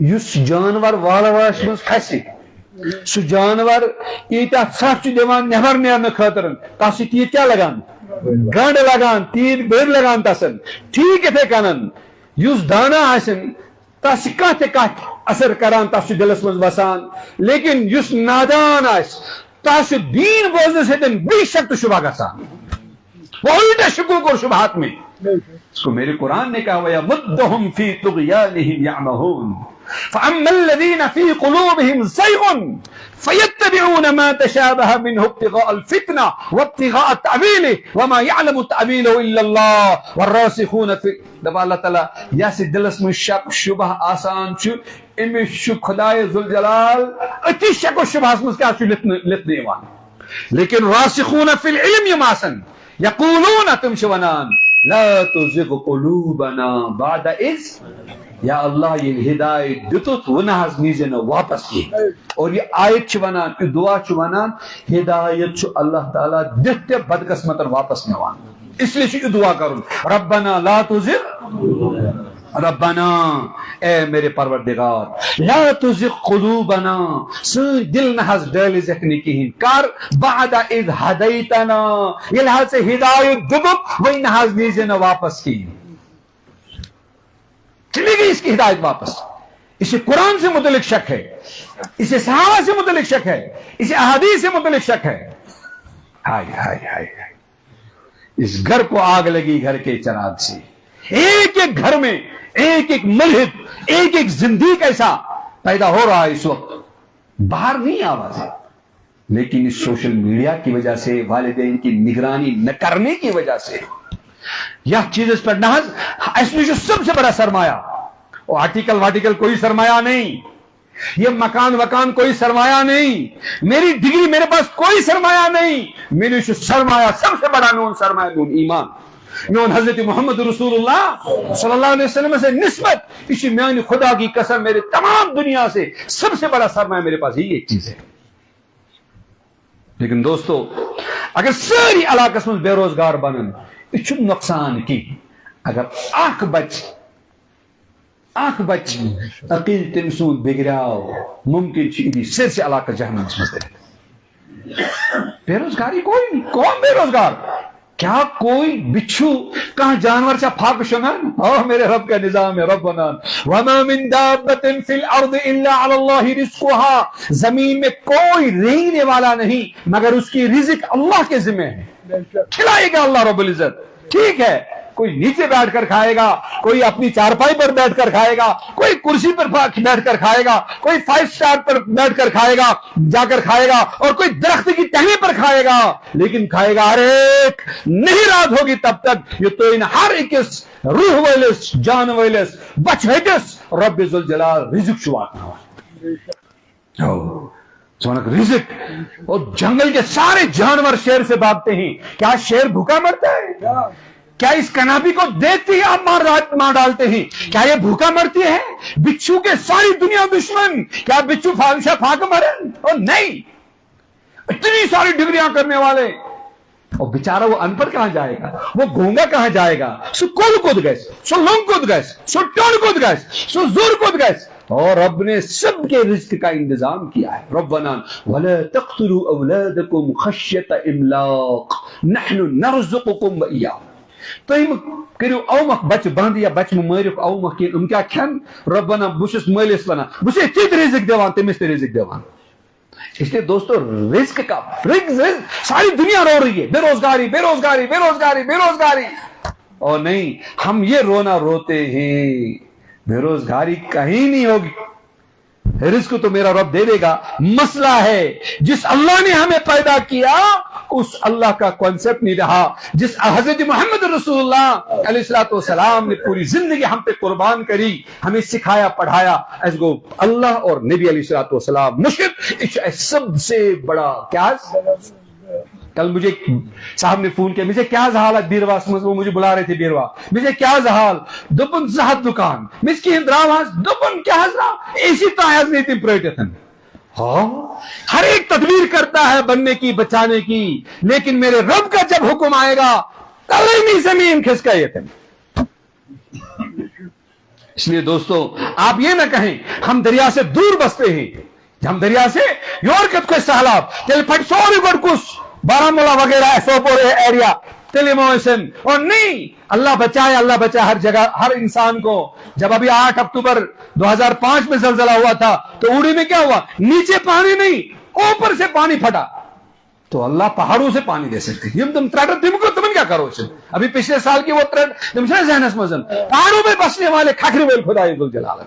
یس جانور والواش مز کھسہِ سہ جانور ییٖتیاہ ژھٹھ چھُ دِوان نٮ۪بر نیرنہٕ خٲطرٕ تس چھِ تیٖت کیٛاہ لگان گنڈ لگان تیٖت بٔرۍ لگان تسن. ٹھیٖک یِتھے کنن یس دانا آسن تس چھِ کانٛہہ تہِ کتھ اثر کران تس چھُ دلس منٛز وسان. لیکن یس نادان آسہِ تس چھُ دیٖن بوزنہٕ سۭتۍ بے شک تہٕ شبہ گژھان وہ الٹا شکوک اور شبہات میں. اس کو میرے قرآن نے کہا وَيَمُدُّهُمْ فِي طُغْيَانِهِمْ يَعْمَهُونَ فَأَمَّا الَّذِينَ فِي قُلُوبِهِمْ زَيْغٌ فَيَتَّبِعُونَ مَا تَشَابَهَ مِنْهُ ابْتِغَاءَ الْفِتْنَةِ وَابْتِغَاءَ تَأْوِيلِهِ وَمَا يَعْلَمُ تَأْوِيلَهُ إِلَّا اللَّهُ وَالرَّاسِخُونَ فِي دبا اللہ تعالیٰ یس دلس من شک شبہ آسان چھ امس خدائے ذوالجلال اتی شک و شبہس مز کیا لتن یوان. لیکن راسخون فی العلم یم آسن یقولون تم چھ ونان لا تزغ قلوبنا بعد اذ یا اللہ یہ ہدایت دتت وہ نہ نیزے نہ واپس کی. اور یہ آیت چھ ونان یہ دعا چھ ونان ہدایت چھ اللہ تعالیٰ دتے بدقسمت واپس نوان. اس لیے یہ دعا کرن ربنا لا تزغ ربنا اے میرے پروردگار لا تزغ قلوبنا سن دل نہ حس ڈال زخنی کہین کر بعد اذ ہدیتنا یہ سے ہدایت دبک وہی نہ حس نیزے نہ واپس کی. چلی گئی اس کی ہدایت واپس. اسے قرآن سے متعلق شک ہے, اسے صحابہ سے متعلق شک ہے, اسے احادیث سے متعلق شک ہے. ہائے ہائے ہائے اس گھر کو آگ لگی گھر کے چراغ سے. ایک ایک گھر میں ایک ایک ملحد ایک ایک زندگی ایسا پیدا ہو رہا ہے اس وقت. باہر نہیں آواز ہے لیکن اس سوشل میڈیا کی وجہ سے والدین کی نگرانی نہ کرنے کی وجہ سے یہ چیز اس پر ناز اس میں جو سب سے بڑا سرمایہ وہ آرٹیکل واٹیکل کوئی سرمایہ نہیں, یہ مکان وکان کوئی سرمایہ نہیں, میری ڈگری میرے پاس کوئی سرمایہ نہیں. میری سرمایہ سب سے بڑا نون سرمایہ نون ایمان میون حضرت محمد رسول اللہ صلی اللہ علیہ وسلم سے نسبت. اسی میانی خدا کی قسم میرے تمام دنیا سے سب سے بڑا سرمایہ میرے پاس یہی ایک چیز ہے. لیکن دوستو اگر ساری علاقہ میں بے روزگار بنن یہ نقصان کی. اگر اخ بچ عقیل تم سون بگڑاو ممکن چیزی سر سے علاقہ جہنم سمجھتے ہیں. بے روزگاری کوئی نہیں, کون بے روزگار؟ کیا کوئی بچھو کہاں جانور سے پھاک شنان؟ میرے رب کا نظام ہے. ربنا وما من دابت فی الارض الا علی اللہ رزقها, زمین میں کوئی رینگنے والا نہیں مگر اس کی رزق اللہ کے ذمہ ہے, کھلائے گا اللہ رب العزت. ٹھیک ہے کوئی نیچے بیٹھ کر کھائے گا, کوئی اپنی چارپائی پر بیٹھ کر کھائے گا, کوئی کرسی پر بیٹھ کر کھائے گا, کوئی 5 اسٹار پر بیٹھ کر کھائے گا جا کر کھائے گا, اور کوئی درخت کی ٹہنی پر کھائے گا. لیکن کھائے گا ہر ایک, نہیں رات ہوگی تب تک یہ تو ان ہر ایک روح ولس جان ولس بچ ہٹس رب ذوالجلال رزق شواتنا سونک رزق. اور جنگل کے سارے جانور شیر سے بھاگتے ہیں. کیا شیر بھوکا مرتا ہے؟ کیا اس کنابی کو دیکھتے ہی آپ مار ڈالتے ہیں؟ کیا یہ بھوکا مرتی ہے؟ بچھو کے ساری دنیا دشمن, کیا بچھو پھاک مرن؟ اور نہیں, اتنی ساری ڈگریاں کرنے والے. اور بیچارہ وہ ان پڑھ کہاں جائے گا, وہ گونگا کہاں جائے گا؟ سو کود گئے, سو لنگ کود گئے, سو ٹون کود گئے, سو زور کود گئے. اور رب نے سب کے رزق کا انتظام کیا ہے. ربنا ولا تقتلوا اولادکم خشیۃ املاق نحن نرزقکم وإیاہم. تم کرو اومک بچ بند یا بچ مارک اومک کی ام کیا کھن؟ ربنا بشس مالس ونان بس تیت رزق دیوان تمس تہ رزق دیوان. اس لیے دوستو رزق کا ساری دنیا رو رہی ہے, بے روزگاری بے روزگاری بے روزگاری بے روزگاری. اور نہیں, ہم یہ رونا روتے ہیں بے روزگاری کہیں نہیں ہوگی. رزق تو میرا رب دے دے گا. مسئلہ ہے جس اللہ نے ہمیں پیدا کیا اس اللہ کا کانسیپٹ نہیں رہا. جس حضرت محمد رسول اللہ علیہ السلام نے پوری زندگی ہم پہ قربان کری, ہمیں سکھایا پڑھایا, ایز گو اللہ اور نبی علیہ السلام مشرق سب سے بڑا. کیا کل مجھے صاحب نے فون کیا, مجھے کیا حالت بیرواس میں, وہ مجھے بلا رہے تھے بیروا, مجھے کیا حال دبن زہت دکان مجھ کی ہندراواز دبن کیا حضرا ایسی تاہز نہیں تم پریٹتن. ہاں ہر ایک تدبیر کرتا ہے بننے کی بچانے کی, لیکن میرے رب کا جب حکم آئے گا تلمی زمین کھسکا یہ تم. اس لیے دوستو آپ یہ نہ کہیں ہم دریا سے دور بستے ہیں, ہم دریا سے یورکت کو سہلاب تل پھٹ سوری گڑ کس بارامولہ وغیرہ سوپور ایریا تلیموسن, اور نہیں اللہ بچائے, اللہ بچائے ہر جگہ ہر انسان کو. جب ابھی 8 اکتوبر 2005 میں زلزلہ ہوا تھا تو اوڑی میں کیا ہوا, نیچے پانی نہیں اوپر سے پانی پھٹا, تو اللہ پہاڑوں سے پانی دے سکتے ہیں. تم تم کیا کرو اسے, ابھی پچھلے سال کی وہ تم سے ذہنس مزن پہاڑوں میں بسنے والے کھکری ویل خدا ذوالجلال.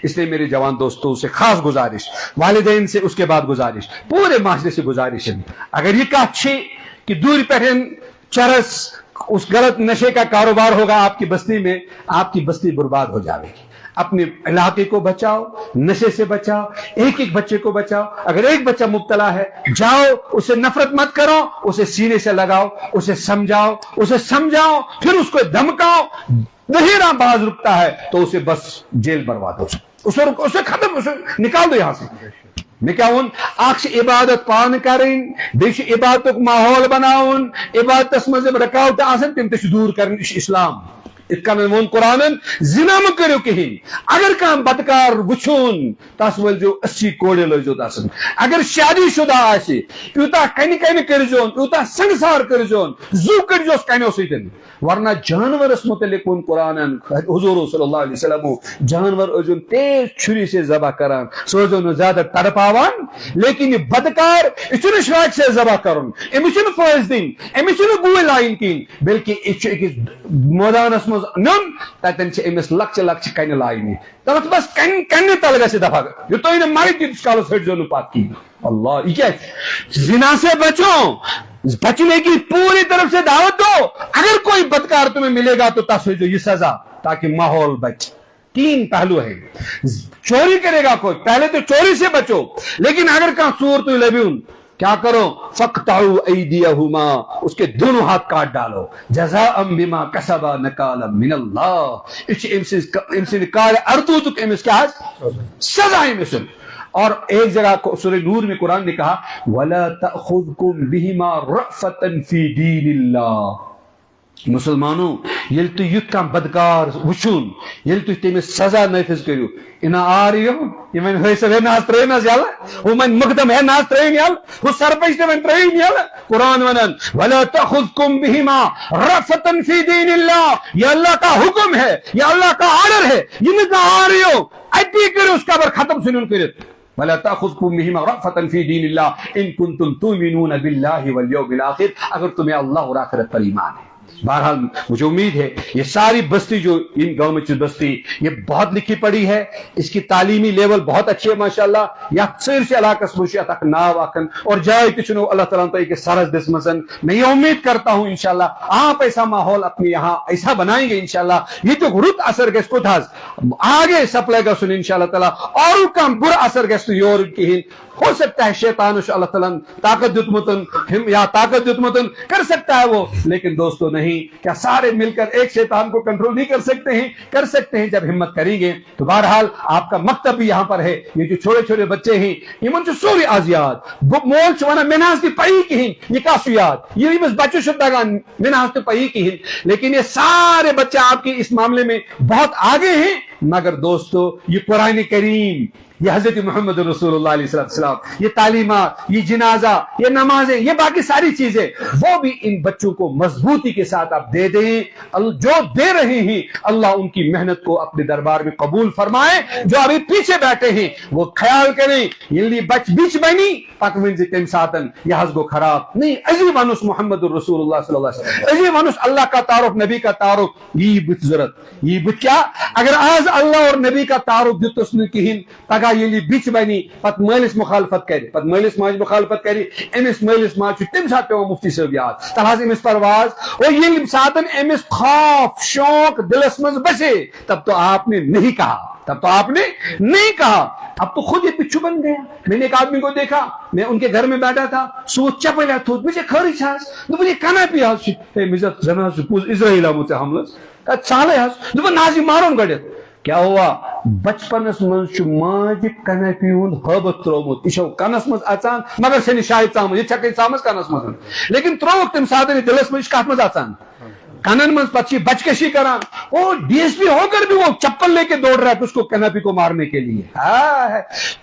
اس لیے میرے جوان دوستوں سے خاص گزارش, والدین سے اس کے بعد گزارش, پورے معاشرے سے گزارش ہے, اگر یہ کہا کہ دور پہن چرس اس غلط نشے کا کاروبار ہوگا آپ کی بستی میں, آپ کی بستی برباد ہو جائے گی. اپنے علاقے کو بچاؤ, نشے سے بچاؤ, ایک ایک بچے کو بچاؤ. اگر ایک بچہ مبتلا ہے جاؤ اسے نفرت مت کرو, اسے سینے سے لگاؤ, اسے سمجھاؤ, پھر اس کو دھمکاؤ. دہیرا باز رکتا ہے تو اسے بس جیل برباد ہو, اسے ختم, اسے نکال دو یہاں سے. میں کیا ہوں اخ عبادت پان کریں, بیش عبادت ماحول بناؤن, عبادت مز رکاوٹ آسن تم تش دور کرن اسلام. ون قرآن زنا مہ کرو کہین, اگر کم بدکار وچھون تس ولزو 80 کوڑے لزو تسن, اگر شادی شدہ آسہ یوتہ کن کن کرزون, یوتہ سنگسار کرزون, زو کرزوس کنو سیتن. ورنہ جانورس متعلق ون قرآن حضور صلی اللہ علیہ وسلم جانور ازون تیز چھری سے ذبح کران, سوزون زیادہ تڑپاوان, لیکن یہ بدکار یہ شراک سے ذبح کرن, امس فوز دین, امس گوئی لائن کین, بلکہ مودانس مز نن تتن امس لکچہ لکچہ کن لائنہ, تمت بس کن تل گھِ دفع یوتھ مر تیتس کالس ہٹزو نا پتہ کہین. اللہ یہ کیا زنا سے بچو, بچنے کی پوری طرف سے دعوت دو. اگر کوئی بدکار تمہیں ملے گا تو تس ہو یہ سزا تاکہ ماحول بچ. 3 پہلو ہے. چوری کرے گا کوئی, پہلے تو چوری سے بچو, لیکن اگر کہاں چور تو لبیون کیا کرو, فقطعوا ایدیہما, اس کے دونوں ہاتھ کاٹ ڈالو, جزاء بما کسبا نکالا من اللہ. امس کال اردو تک امس کیا سزا امس. اور ایک جگہ سورہ نور میں قرآن نے کہا وَلَا تَأْخُذْكُمْ بِهِمَا رَأْفَةً فِي دِينِ اللَّهِ. مسلمانوں یل تو یت کم بدکار وچھون, یل تو تمس سزا نافذ کرو, انا آ رہی ہو یہ من ہوئی سب ناز ترین از یال, وہ من مقدم ہے ناز ترین یال, وہ سرپنچ نے من ترین یال. قرآن ونن وَلَا تَأْخُذْكُمْ بِهِمَا رَأْفَةً فِي دِينِ اللَّهِ, یہ اللہ کا حکم ہے, یہ اللہ کا آرڈر ہے, یہ نہ آ رہی ہو اتی کرو اس کا بر ختم سنن کرت. وَلَا تَأْخُذْكُمْ بِهِمَا رَأْفَةً فِي دِينِ اللَّهِ إِن كُنتُمْ تُؤْمِنُونَ بِاللَّهِ وَالْيَوْمِ الْآخِرِ, اگر تمہیں اللہ اور آخرت پر ایمان ہے. بہرحال مجھے امید ہے یہ ساری بستی جو ان گاؤں میں بستی یہ بہت لکھی پڑی ہے, اس کی تعلیمی لیول بہت اچھی ہے ماشاءاللہ. یا سیر سے علاقہ سموشیات تک ناو آکن اور جائے تچنو اللہ تعالیٰ تو ایک سرس دس مسن. میں یہ امید کرتا ہوں انشاءاللہ آپ ایسا ماحول اپنے یہاں ایسا بنائیں گے انشاءاللہ, یہ تو رت اثر گس کو تھا آگے سپلائی گا سن انشاءاللہ تعالیٰ, اور کم برا اثر گس تو یور کہین. ہو سکتا ہے شیطان اللہ تعالیٰ طاقت دتمتن یا طاقت دتمتن کر سکتا ہے وہ, لیکن دوستو نہیں, کیا سارے مل کر ایک شیطان کو کنٹرول نہیں کر سکتے ہیں؟ کر سکتے ہیں جب ہمت کریں گے. تو بہرحال آپ کا مکتب بھی یہاں پر ہے. یہ جو چھوٹے چھوٹے بچے ہیں یہ من سوری آزیات مول چوانا مناس کی پئی کی ہیں, یہ کاسویات یہ بس بچے شدگان مناس کی پئی کی ہیں, لیکن یہ سارے بچے آپ کی اس معاملے میں بہت آگے ہیں. مگر دوستو یہ قرآن کریم, یہ حضرت محمد رسول اللہ علیہ السلام, یہ تعلیمات, یہ جنازہ, یہ نمازیں, یہ باقی ساری چیزیں, وہ بھی ان بچوں کو مضبوطی کے ساتھ آپ دے دیں. جو دے رہے ہیں اللہ ان کی محنت کو اپنے دربار میں قبول فرمائے. جو ابھی پیچھے بیٹھے ہیں وہ خیال کریں یہ بچ بیچ بنی پکوین سے تم ساتن یہ حض گو خراب نہیں. عظیم انس محمد رسول اللہ صلی اللہ علیہ وسلم, عظیم انس اللہ کا تعارف, نبی کا تعارف, یہ بت ضرورت, یہ بت کیا اگر آج اللہ اور نبی کا تعارف دتس نہ کہین پگہ یلی بچ بنی پت مالس مخالفت کر پت مالس ماج مخالفت کر امس مالس ماج تم سات پہ مفتی صاحب یاد تلحظ امس پرواز اور یہ ساتن امس خوف شوق دلس مز بسے تب تو آپ نے نہیں کہا اب تو خود یہ پچھو بن گیا. میں نے ایک آدمی کو دیکھا, میں ان کے گھر میں بیٹھا تھا, سو چپل تھوت مجھے خری چھاس دے کنا پی حس مزت زن پوز اسرائیل آمت حملس چالے حس دے نازی مارون گڑت. کیا ہوا بچپنس مز ماج کنپی ہند حبت ترومت یہ کنس مز اچان مگر سن شاید ثامت یہ چھکے ثامس کنس مز لیکن تروک تم ساتھ دلس مز کت مز اچان کنن مز پچی بچکشی کران. وہ ڈی ایس پی ہو کر بھی وہ چپل لے کے دوڑ رہا ہے اس کو کنپی کو مارنے کے لیے.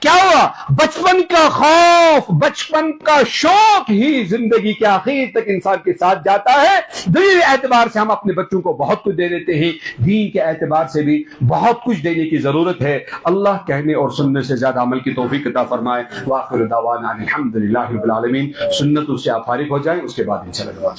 کیا ہوا بچپن کا خوف بچپن کا شوق ہی زندگی کے آخر تک انسان کے ساتھ جاتا ہے. دینی اعتبار سے ہم اپنے بچوں کو بہت کچھ دے دیتے ہیں, دین کے اعتبار سے بھی بہت کچھ دینے کی ضرورت ہے. اللہ کہنے اور سننے سے زیادہ عمل کی توفیق عطا فرمائے. وآخر دعوانا الحمدللہ رب العالمین. سنتوں سے آپ فارغ ہو جائیں, اس کے بعد انشاءاللہ